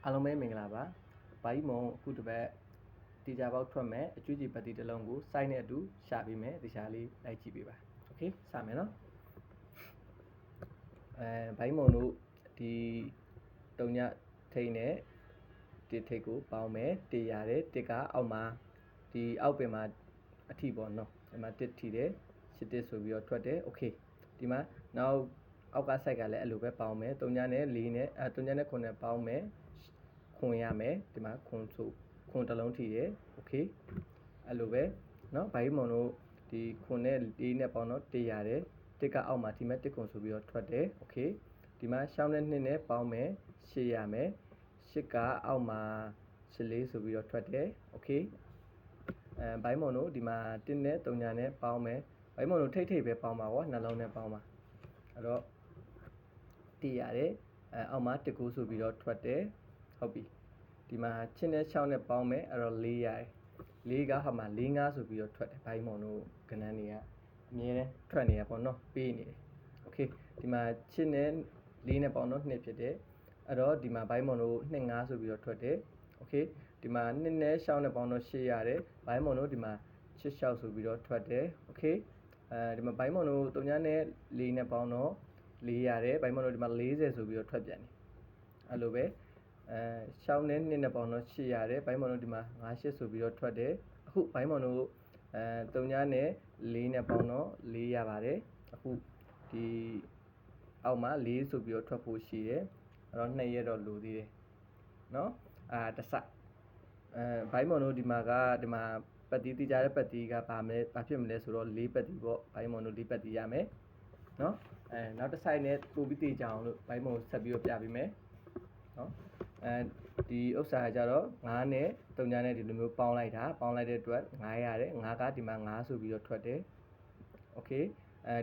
အားလုံးပဲမင်္ဂလာပါဘာကြီးမုံအခုတစ်ပတ်တီချာပေါက်ထွက်မယ်အကျွေးကြီးပတ်တီတစ်လုံးကိုစိုက်နဲ့အတူရှာပေးမယ်ဒီရှာလေးလိုက်ကြည့်ပေးပါโอเคစမယ်နော်ဘာကြီးမုံတို့ဒီတုံညထိန်နဲ့ဒီထိတ်ကိုပေါင်းမယ်တရရတယ်တစ်ကအောက်မှာဒီအောက်ပင်မှာအထိပေါ့နော်ဒီမှာတစ်ထိတယ်ရှစ်တစ်ဆိုပြီးတော့ထွက်တယ်โอเคဒီမှာနောက်အောက်ကဆိုက်ကလည်းအဲ့လိုပဲပေါင်းမယ်တုံညနဲ့၄နဲ့တုံညနဲ့9နဲ့ပေါင်းမယ်ခွန်ရမယ်ဒီမှာခွန်ဆိုခွန်တစ်လုံးထိတယ်โอเคအဲ့လိုပဲเนาะဘာကြီးမုံတို့ဒီခွန်နဲ့၄နဲ့ပေါင်းတော့1ရတယ်တစ်ကအောက်မှာဒီမဲ့တစ်ခွန်ဆိုပြီးတော့ထွက်တယ်โอเคဒီမှာရှောင်းနဲ့2နဲ့ပေါင်းမယ်8ရမယ်8ကအောက်မှာ14ဆိုပြီးတော့ထွက်တယ်โอเคဘိုင်းမုံတို့ဒီမှာ1နဲ့3ညာနဲ့ပေါင်းမယ်ဘိုင်းမုံတို့ထိတ်ပဲပေါင်းပါဗောနှလုံးနဲ့ပေါင်းပါအဲ့တော့1ရတယ်အောက်မှာ1ကိုဆိုပြီးတော့ထွက်တယ်ဟုတ်ပြီဒီမှာချင်းနဲ့6နဲ့ပေါင်းမယ်အဲ့တော့4ရတယ်4ကဟာမှာ4 5ဆိုပြီးတော့ထွက်တယ်ဘိုင်းမုံတို့ကဏ္ဍနေကအမြဲတမ်းထွက်နေရပေါ့နော်ပေးနေတယ်โอเคဒီမှာချင်းနဲ့4နဲ့ပေါင်းတော့2ဖြစ်တယ်အဲ့တော့ဒီမှာဘိုင်းမုံတို့2 5ဆိုပြီးတော့ထွက်တယ်โอเคဒီမှာ2နဲ့6နဲ့ပေါင်းတော့8ရတယ်ဘိုင်းမုံတို့ဒီမှာ8 6ဆိုပြီးတော့ထွက်တယ်โอเคဒီမှာဘိုင်းမုံတို့3ညနဲ့4နဲ့ပေါင်းတော့4ရတယ်ဘိုင်းမုံတို့ဒီမှာ40ဆိုပြီးတော့ထွက်ပြန်တယ်အဲ့လိုပဲရှောင်းနဲ့2နဲ့ပေါင်းတော့8ရတယ်ဘိုင်းမုံတို့ဒီမှာ9 8ဆိုပြီးတော့ထွက်တယ်အခုဘိုင်းမုံတို့3ညနဲ့4နဲ့ပေါင်းတော့4ရပါတယ်အခုဒီအောက်မှာ4ဆိုပြီးတော့ထွက်ဖို့ရှိတယ်အဲ့တော့2ရက်တော့လိုသေးတယ်เนาะတစဘိုင်းမုံတို့ဒီမှာပတ်တီးတိကျတဲ့ပတ်တီးကဘာဖြစ်မလဲဆိုတော့4ပတ်တီးပေါ့ဘိုင်းမုံတို့4ပတ်တီးရမယ်เนาะနောက်တစ်ဆိုင်နဲ့ပို့ပြီးတေးကြအောင်လို့ဘိုင်းမုံဆက်ပြီးတော့ပြပေးမယ်เนาะဒီဥစ္စာကကြတော့9နဲ့3ညနဲ့ဒီလိုမျိုးပေါင်းလိုက်တဲ့အတွက်9ရတယ်9ကဒီမှာ9ဆိုပြီးတော့ထွက်တယ်โอเค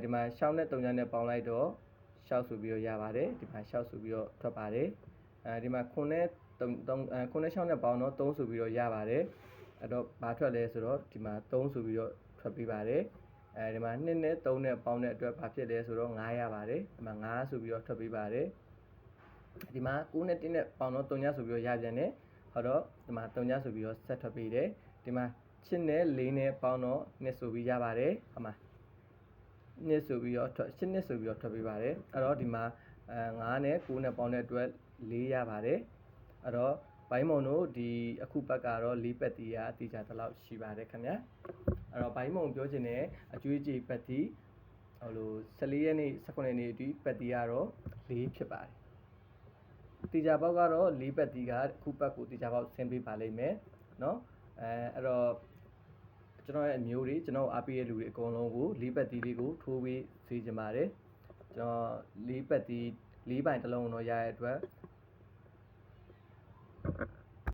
ဒီမှာ6နဲ့3ညနဲ့ပေါင်းလိုက်တော့6ဆိုပြီးတော့ရပါတယ်ဒီမှာ6ဆိုပြီးတော့ထွက်ပါတယ်ဒီမှာ9နဲ့9နဲ့6နဲ့ပေါင်းတော့3ဆိုပြီးတော့ရပါတယ်အဲ့တော့ဘာထွက်လဲဆိုတော့ဒီမှာ3ဆိုပြီးတော့ထွက်ပေးပါတယ်ဒီမှာ2နဲ့3နဲ့ပေါင်းတဲ့အတွက်ဘာဖြစ်လဲဆိုတော့9ရပါတယ်ဒီမှာ9ဆိုပြီးတော့ထွက်ပေးပါတယ်ဒီမှာ9နဲ့1နဲ့ပေါင်းတော့3ညဆိုပြီးတော့ရပြန်တယ်ဟောတော့ဒီမှာ3ညဆိုပြီးတော့ဆက်ထွက်ပေးတယ်ဒီမှာချစ်နဲ့4နဲ့ပေါင်းတော့2ဆိုပြီးရပါတယ်ဟောမှာ2ဆိုပြီးတော့8နှစ်ဆိုပြီးတော့ထွက်ပေးပါတယ်အဲ့တော့ဒီမှာ9နဲ့9နဲ့ပေါင်းတဲ့အတွက်4ရပါတယ်အဲ့တော့ဘိုင်းမုံတို့ဒီအခုပတ်ကတော့4ပတ်တီးအတိအကျတလောက်ရှိပါတယ်ခင်ဗျာအဲ့တော့ဘိုင်းမုံပြောချင်တဲ့အကျွေးကြေးပတ်တီးဟိုလို14ရက်နေ့18ရက်နေ့အထိပတ်တီးကတော့4ဖြစ်ပါတယ်တီချာပေါက်ကတော့4ပတ်တီးကအခုပတ်ကိုတီချာပေါက်ဆင်းပေးပါလိမ့်မယ်เนาะအဲ့တော့ကျွန်တော်ရဲ့အမျိုးတွေကျွန်တော်အားပေးတဲ့လူတွေအကုန်လုံးကို4ပတ်တီးလေးကိုထိုးပေးစေချင်ပါတယ်ကျွန်တော်4ပတ်တီး4ပိုင်တစ်လုံးတော့ရတဲ့အတွက်